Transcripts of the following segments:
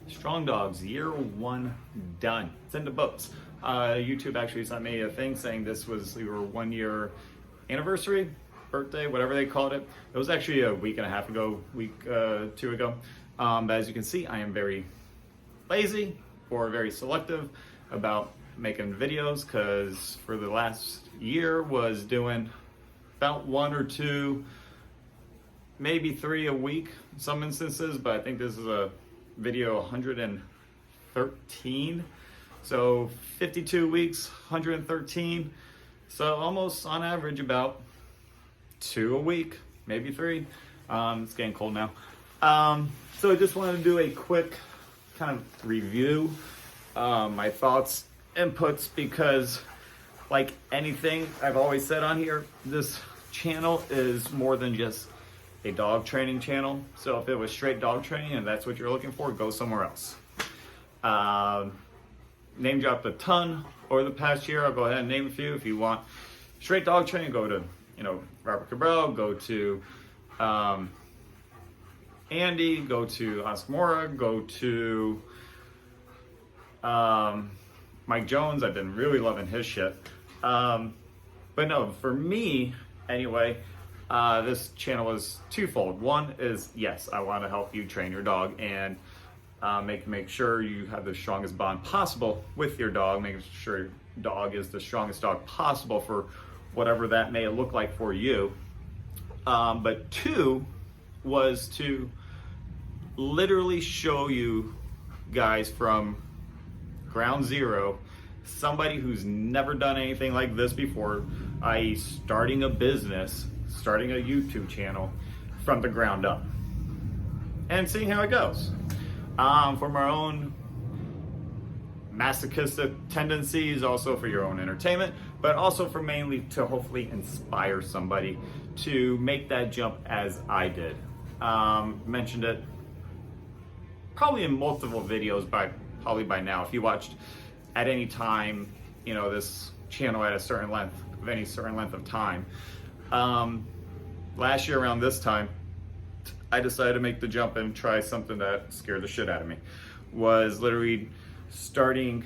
Strong Dogs, year one done. It's in the books. YouTube actually sent me a thing saying this was your 1 year anniversary, birthday, whatever they called it. It was actually a week and a half ago, two ago. But as you can see, I am very lazy or very selective about making videos, because for the last year was doing about 1 or 2, maybe 3 a week in some instances, but I think this is a video 113. So 52 weeks, 113. So almost on average about 2 a week, maybe 3. It's getting cold now. So I just wanted to do a quick kind of review, my thoughts, inputs, because like anything I've always said on here, this channel is more than just a dog training channel. So if it was straight dog training and that's what you're looking for, go somewhere else. Name dropped a ton over the past year. I'll go ahead and name a few. If you want straight dog training, go to, Robert Cabral, go to Andy, go to Oscar Mora, go to Mike Jones. I've been really loving his shit. But no, for me anyway, this channel is twofold. One is, yes, I want to help you train your dog and make sure you have the strongest bond possible with your dog, making sure your dog is the strongest dog possible for whatever that may look like for you. But 2 was to literally show you guys from ground zero, somebody who's never done anything like this before, i.e. starting a business, starting a YouTube channel from the ground up and seeing how it goes. From our own masochistic tendencies, also for your own entertainment, but also for mainly to hopefully inspire somebody to make that jump as I did. Mentioned it probably in multiple videos probably by now. If you watched at any time, this channel at a certain length of time. Last year around this time, I decided to make the jump and try something that scared the shit out of me. Was literally starting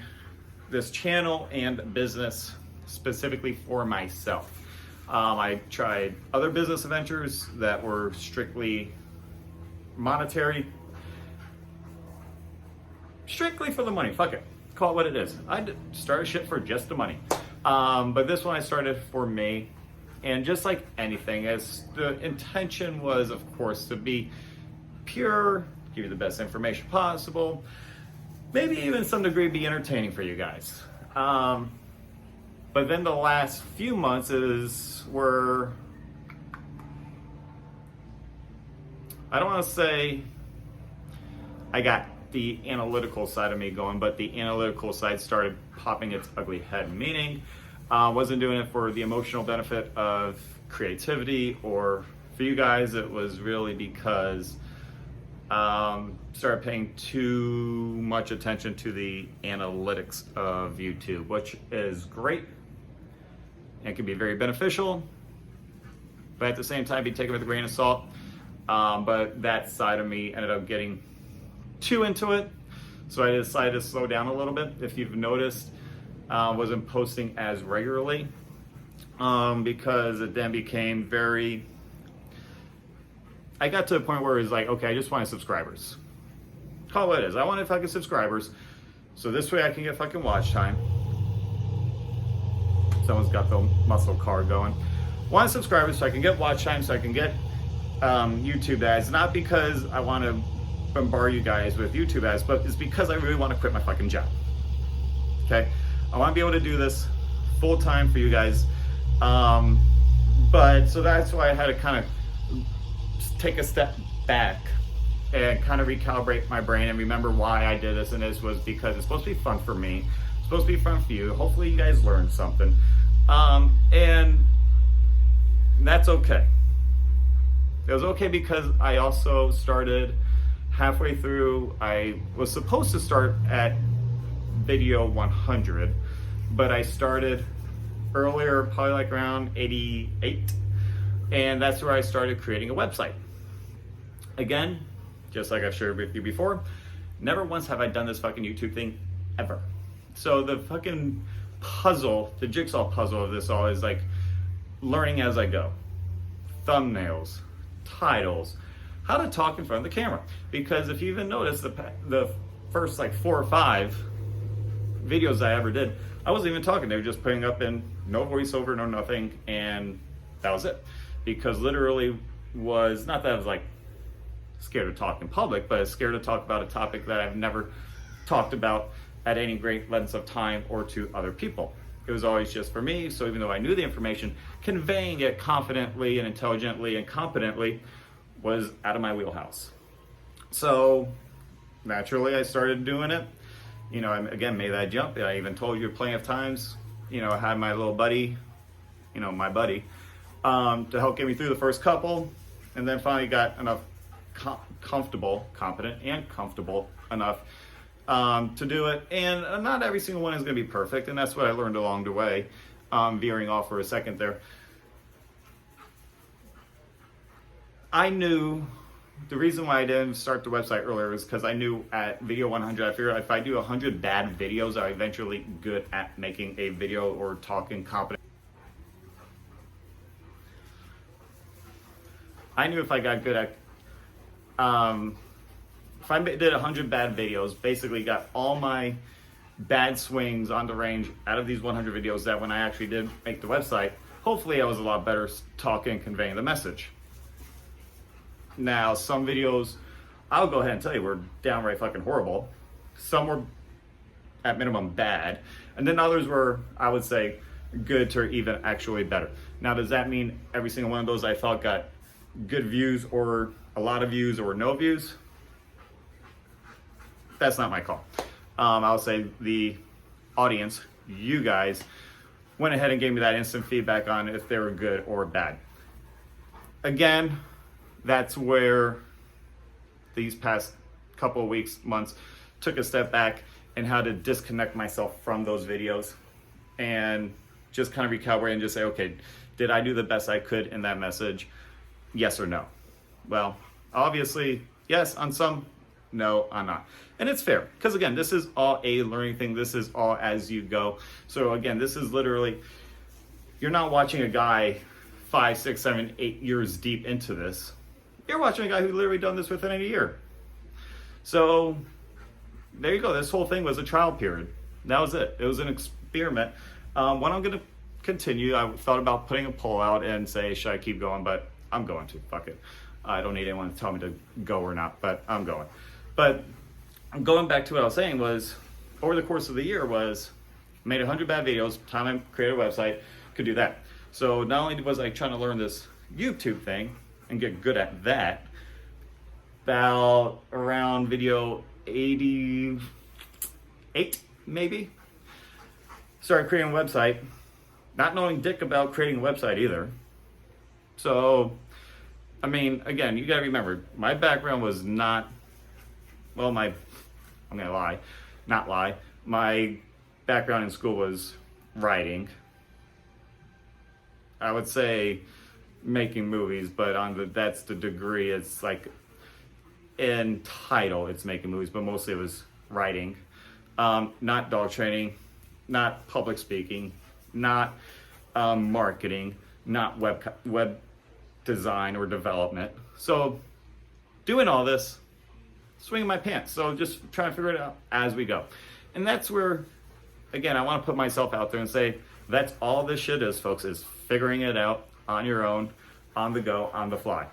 this channel and business specifically for myself. I tried other business ventures that were strictly monetary, strictly for the money. Fuck it, call it what it is. I started shit for just the money. But this one I started for me. And just like anything, as the intention was, of course, to be pure, give you the best information possible, maybe even some degree be entertaining for you guys. But then the last few months were, I don't want to say I got the analytical side of me going, but the analytical side started popping its ugly head, meaning wasn't doing it for the emotional benefit of creativity or for you guys. It was really because started paying too much attention to the analytics of YouTube, which is great and can be very beneficial, but at the same time be taken with a grain of salt. But that side of me ended up getting too into it, so I decided to slow down a little bit. If you've noticed, wasn't posting as regularly because it then became very, I got to a point where it was like, okay, I just wanted subscribers. Call it what it is. I wanted fucking subscribers, so this way I can get fucking watch time. Someone's got the muscle car going. Wanted subscribers so I can get watch time, so I can get YouTube ads, not because I want to bombard you guys with YouTube ads, but it's because I really want to quit my fucking job. Okay? I want to be able to do this full time for you guys. But so that's why I had to kind of take a step back and kind of recalibrate my brain and remember why I did this. And this was because it's supposed to be fun for me. It's supposed to be fun for you. Hopefully you guys learned something. And that's okay. It was okay because I also started halfway through. I was supposed to start at video 100, but I started earlier, probably like around 88, and that's where I started creating a website. Again, just like I've shared with you before, Never once have I done this fucking YouTube thing ever. So the fucking puzzle, the jigsaw puzzle of this all is like learning as I go. Thumbnails, titles, how to talk in front of the camera. Because if you even notice the first like 4 or 5 videos I ever did, I wasn't even talking. They were just putting up in no voiceover, no nothing, and that was it. Because literally was, not that I was like scared to talk in public, but I was scared to talk about a topic that I've never talked about at any great lengths of time or to other people. It was always just for me, so even though I knew the information, conveying it confidently and intelligently and competently was out of my wheelhouse. So naturally I started doing it. You know, I again made that jump. I even told you plenty of times, you know, I had my little buddy, you know, my buddy, to help get me through the first couple, and then finally got enough competent and comfortable enough to do it. And not every single one is going to be perfect, and that's what I learned along the way. Veering off for a second there, I knew the reason why I didn't start the website earlier is because I knew at video 100, I figured if I do 100 bad videos, I'm eventually good at making a video or talking competent. I knew if I got good at, if I did 100 bad videos, basically got all my bad swings on the range out of these 100 videos, that when I actually did make the website, hopefully I was a lot better talking and conveying the message. Now, some videos, I'll go ahead and tell you, were downright fucking horrible. Some were, at minimum, bad. And then others were, I would say, good to even actually better. Now, does that mean every single one of those I thought got good views or a lot of views or no views? That's not my call. I'll say the audience, you guys, went ahead and gave me that instant feedback on if they were good or bad. Again, that's where these past couple of weeks, months, took a step back and how to disconnect myself from those videos and just kind of recalibrate and just say, okay, did I do the best I could in that message? Yes or no? Well, obviously, yes on some, no on not. And it's fair, because again, this is all a learning thing. This is all as you go. So again, this is literally, you're not watching a guy 5, 6, 7, 8 years deep into this. You're watching a guy who literally done this within a year. So there you go. This whole thing was a trial period. That was it. It was an experiment. When I'm going to continue, I thought about putting a poll out and say, should I keep going? But I'm going to. Fuck it. I don't need anyone to tell me to go or not, but I'm going. But going back to what I was saying was, over the course of the year was, made 100 bad videos, time I created a website, could do that. So not only was I trying to learn this YouTube thing and get good at that, about around video 88, maybe, started creating a website, not knowing dick about creating a website either. So, I mean, again, you gotta remember, my background was not, well, I'm gonna not lie, my background in school was writing. I would say making movies, but that's the degree. It's like in title, it's making movies, but mostly it was writing. Not dog training, not public speaking, not marketing, not web design or development. So doing all this, swinging my pants. So just trying to figure it out as we go. And that's where, again, I want to put myself out there and say, that's all this shit is, folks, is figuring it out on your own, on the go, on the fly.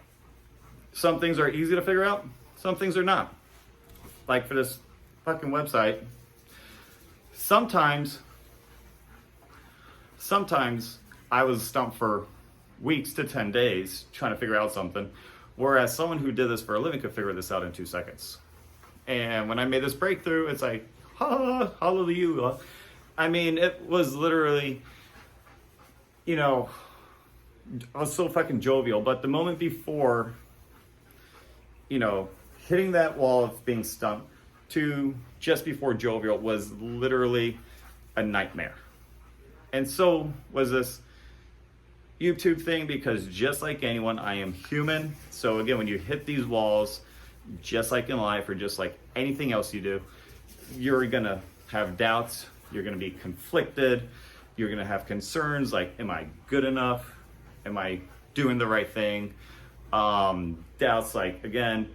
Some things are easy to figure out, some things are not. Like for this fucking website, sometimes I was stumped for weeks to 10 days trying to figure out something, whereas someone who did this for a living could figure this out in 2 seconds. And when I made this breakthrough, it's like, hallelujah. I mean, it was literally, you know, I was so fucking jovial, but the moment before, you know, hitting that wall of being stumped to just before jovial was literally a nightmare. And so was this YouTube thing, because just like anyone, I am human. So again, when you hit these walls, just like in life or just like anything else you do, you're gonna have doubts, you're gonna be conflicted, you're gonna have concerns like, am I good enough? Am I doing the right thing? Doubts like, again,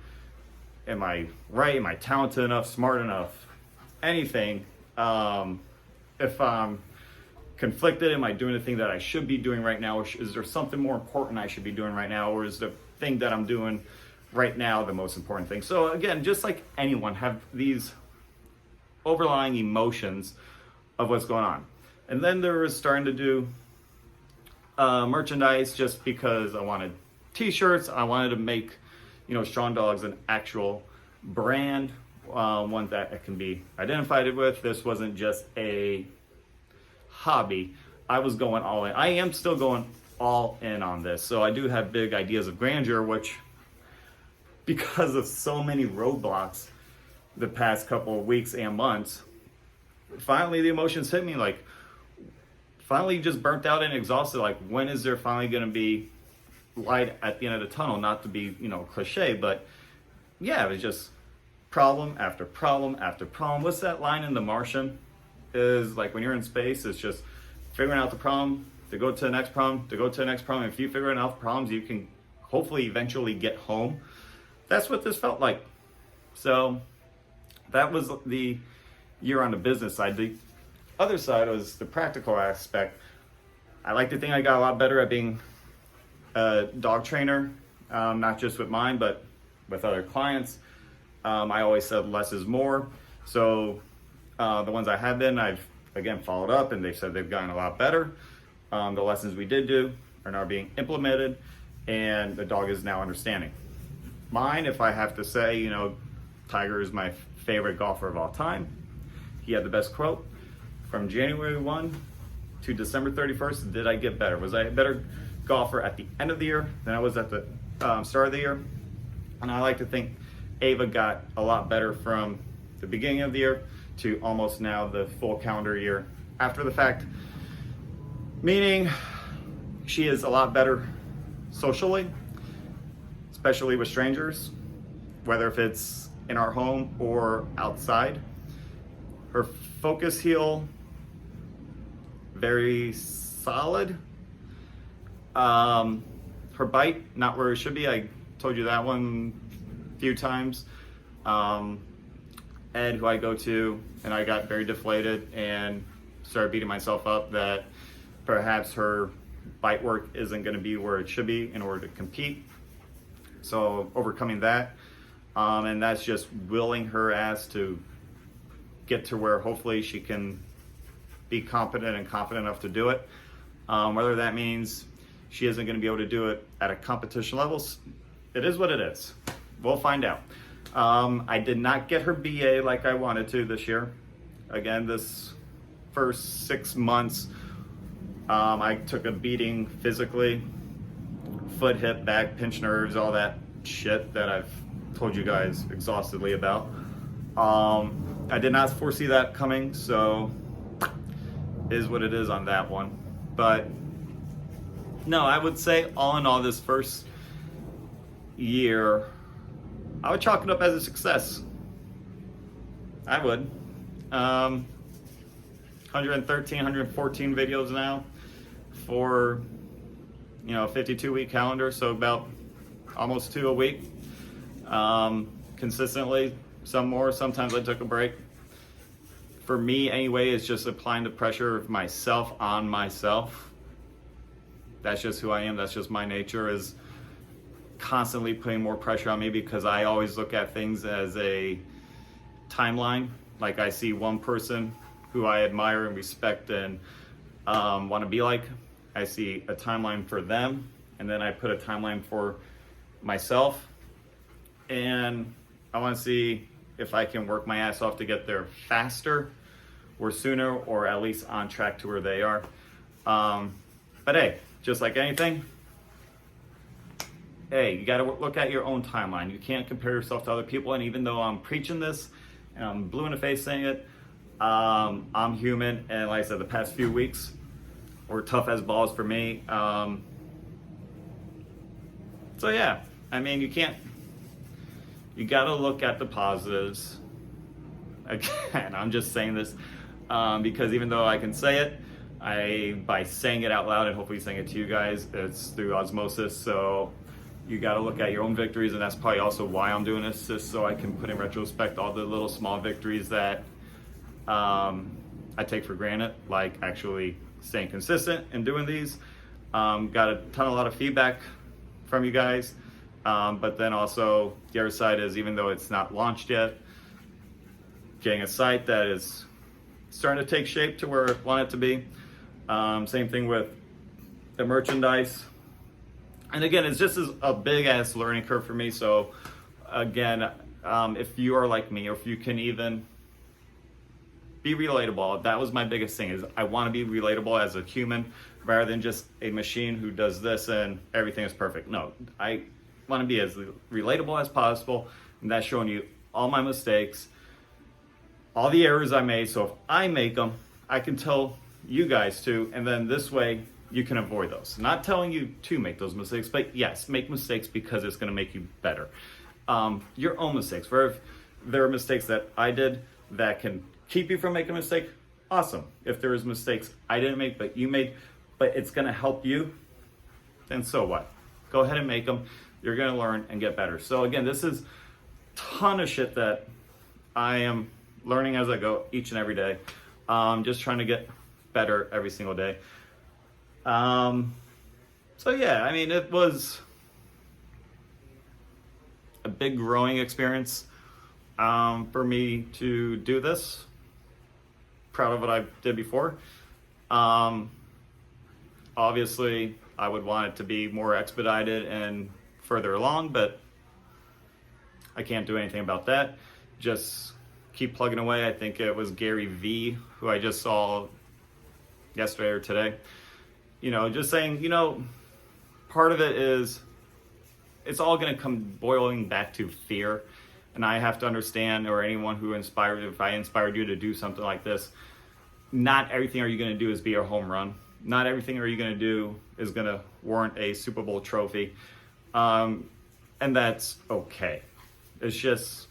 am I right? Am I talented enough, smart enough? Anything. If I'm conflicted, am I doing the thing that I should be doing right now? Or is there something more important I should be doing right now? Or is the thing that I'm doing right now the most important thing? So again, just like anyone, have these overlying emotions of what's going on. And then there was starting to do merchandise just because I wanted t-shirts. I wanted to make, Strong Dogs an actual brand, one that it can be identified with. This wasn't just a hobby. I was going all in. I am still going all in on this. So I do have big ideas of grandeur, which, because of so many roadblocks the past couple of weeks and months, finally the emotions hit me, like finally just burnt out and exhausted. Like, when is there finally going to be light at the end of the tunnel? Not to be, cliche, but yeah, it was just problem after problem after problem. What's that line in The Martian? Is like, when you're in space, it's just figuring out the problem, to go to the next problem, to go to the next problem. If you figure out enough problems, you can hopefully eventually get home. That's what this felt like. So that was the year on the business side. The other side was the practical aspect. I like to think I got a lot better at being a dog trainer, not just with mine, but with other clients. I always said less is more. So the ones I have been, I've again followed up, and they've said they've gotten a lot better. The lessons we did do are now being implemented, and the dog is now understanding. Mine, if I have to say, Tiger is my favorite golfer of all time. He had the best quote. From January 1 to December 31st, did I get better? Was I a better golfer at the end of the year than I was at the start of the year? And I like to think Ava got a lot better from the beginning of the year to almost now the full calendar year after the fact. Meaning she is a lot better socially, especially with strangers, whether if it's in our home or outside. Her focus heel, very solid. Her bite, not where it should be. I told you that one a few times. Ed, who I go to, and I got very deflated and started beating myself up that perhaps her bite work isn't going to be where it should be in order to compete. So overcoming that, and that's just willing her ass to get to where hopefully she can be competent and confident enough to do it. Whether that means she isn't going to be able to do it at a competition level, it is what it is. We'll find out. I did not get her BA like I wanted to this year. Again, this first 6 months, I took a beating physically, foot, hip, back, pinched nerves, all that shit that I've told you guys exhaustively about. I did not foresee that coming, so is what it is on that one. But no, I would say all in all, this first year, I would chalk it up as a success. I would. 113, 114 videos now for, 52-week calendar, so about almost 2 a week. Consistently, some more, sometimes I took a break. For me anyway, it's just applying the pressure of myself on myself. That's just who I am, that's just my nature, is constantly putting more pressure on me, because I always look at things as a timeline. Like, I see one person who I admire and respect and want to be like. I see a timeline for them, and then I put a timeline for myself, and I want to see if I can work my ass off to get there faster or sooner, or at least on track to where they are. But hey, just like anything, hey, you got to look at your own timeline. You can't compare yourself to other people. And even though I'm preaching this and I'm blue in the face saying it, I'm human. And like I said, the past few weeks were tough as balls for me. So yeah, I mean, you can't you got to look at the positives. Again, I'm just saying this because even though I can say it, by saying it out loud and hopefully saying it to you guys, it's through osmosis. So you got to look at your own victories, and that's probably also why I'm doing this, just so I can put in retrospect all the little small victories that I take for granted, like actually staying consistent and doing these. Got a lot of feedback from you guys, but then also the other side is, even though it's not launched yet, getting a site that is starting to take shape to where I want it to be. Same thing with the merchandise. And again, it's just a big ass learning curve for me. So again, if you are like me, or if you can even be relatable, that was my biggest thing, is I want to be relatable as a human rather than just a machine who does this and everything is perfect. No, I want to be as relatable as possible, and that's showing you all my mistakes, all the errors I made. So if I make them, I can tell you guys too, and then this way you can avoid those. Not telling you to make those mistakes, but yes, make mistakes because it's going to make you better. Your own mistakes. For if there are mistakes that I did that can keep you from making a mistake, awesome. If there is mistakes I didn't make but you made, but it's going to help you, then so what? Go ahead and make them. You're going to learn and get better. So again, this is a ton of shit that I am learning as I go each and every day. Just trying to get better every single day. So yeah, I mean, it was a big growing experience for me to do this. Proud of what I did before. Obviously, I would want it to be more expedited and further along, but I can't do anything about that. Just keep plugging away. I think it was Gary V who I just saw yesterday or today. You know, just saying, you know, part of it is it's all going to come boiling back to fear. And I have to understand, or anyone who inspired, if I inspired you to do something like this, not everything are you going to do is be a home run. Not everything are you going to do is going to warrant a Super Bowl trophy. And that's okay. It's just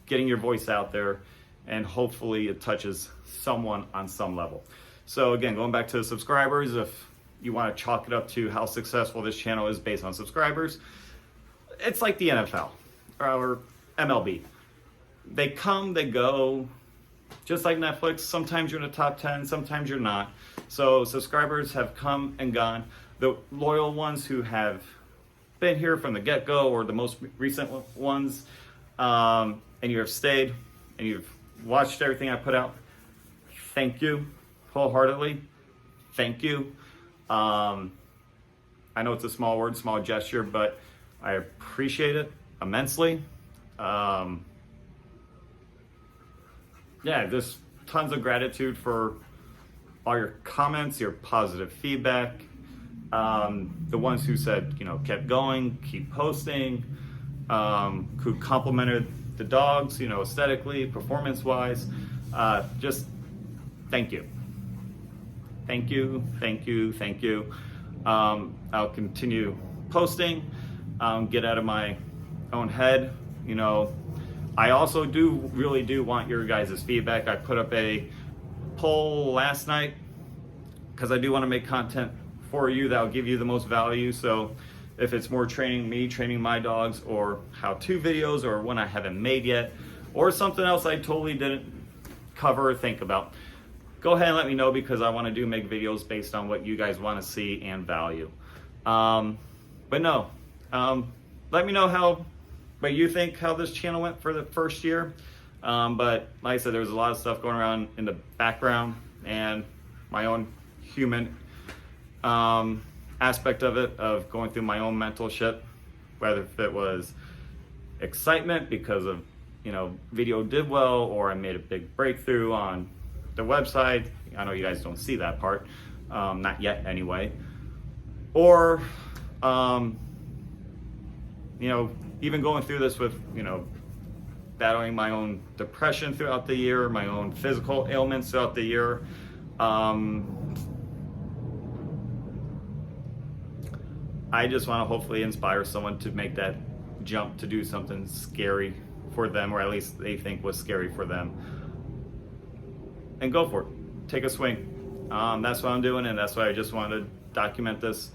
getting your voice out there, and hopefully it touches someone on some level. So again, going back to the subscribers, if you want to chalk it up to how successful this channel is based on subscribers, it's like the NFL or MLB. They come, they go, just like Netflix. Sometimes you're in the top 10, sometimes you're not. So subscribers have come and gone. The loyal ones who have been here from the get-go, or the most recent ones, and you have stayed and you've watched everything I put out, thank you wholeheartedly. Thank you. I know it's a small word, small gesture, but I appreciate it immensely. Yeah, just tons of gratitude for all your comments, your positive feedback. The ones who said, you know, kept going, keep posting, who complimented the dogs, you know, aesthetically, performance-wise. Just thank you. Thank you, thank you, thank you. I'll continue posting, get out of my own head. You know, I also really do want your guys' feedback. I put up a poll last night because I do want to make content for you that will give you the most value. So if it's more training my dogs, or how-to videos, or one I haven't made yet, or something else I totally didn't cover or think about, go ahead and let me know, because I want to make videos based on what you guys want to see and value. But no, let me know what you think how this channel went for the first year. But like I said, there's a lot of stuff going around in the background, and my own human aspect of it, of going through my own mental shit, whether if it was excitement because of, you know, video did well, or I made a big breakthrough on the website. I know you guys don't see that part, not yet anyway. Or, you know, even going through this with, you know, battling my own depression throughout the year, my own physical ailments throughout the year. I just want to hopefully inspire someone to make that jump to do something scary for them, or at least they think was scary for them, and go for it. Take a swing. That's what I'm doing, and that's why I just wanted to document this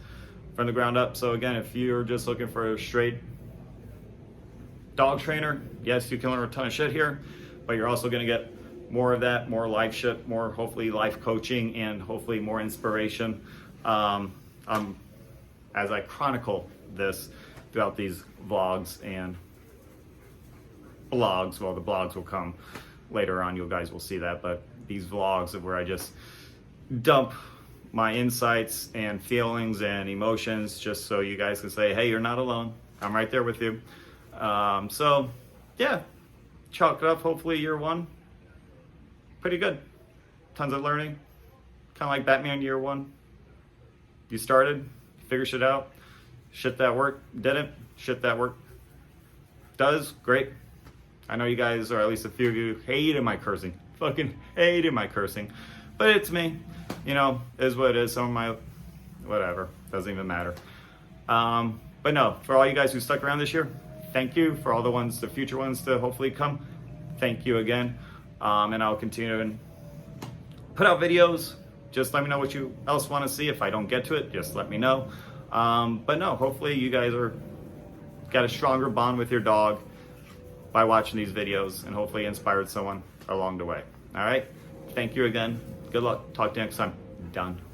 from the ground up. So again, if you're just looking for a straight dog trainer, yes, you can learn a ton of shit here, but you're also going to get more of that, more life shit, more hopefully life coaching, and hopefully more inspiration as I chronicle this throughout these vlogs and blogs. Well, the blogs will come later on, you guys will see that, but these vlogs of where I just dump my insights and feelings and emotions, just so you guys can say, hey, you're not alone, I'm right there with you. So yeah, chalk it up. Hopefully year one, pretty good, tons of learning, kind of like Batman year one. You started, figure shit out, shit that worked, didn't, shit that worked does, great. I know you guys, or at least a few of you, hated my cursing, fucking hated my cursing, but it's me, you know, is what it is. Some of my, whatever, doesn't even matter. But no, for all you guys who stuck around this year, thank you. For all the ones, the future ones to hopefully come, thank you again. And I'll continue and put out videos. Just let me know what you else want to see. If I don't get to it, just let me know. But no, hopefully you guys got a stronger bond with your dog by watching these videos, and hopefully inspired someone along the way. All right, thank you again. Good luck. Talk to you next time. Done.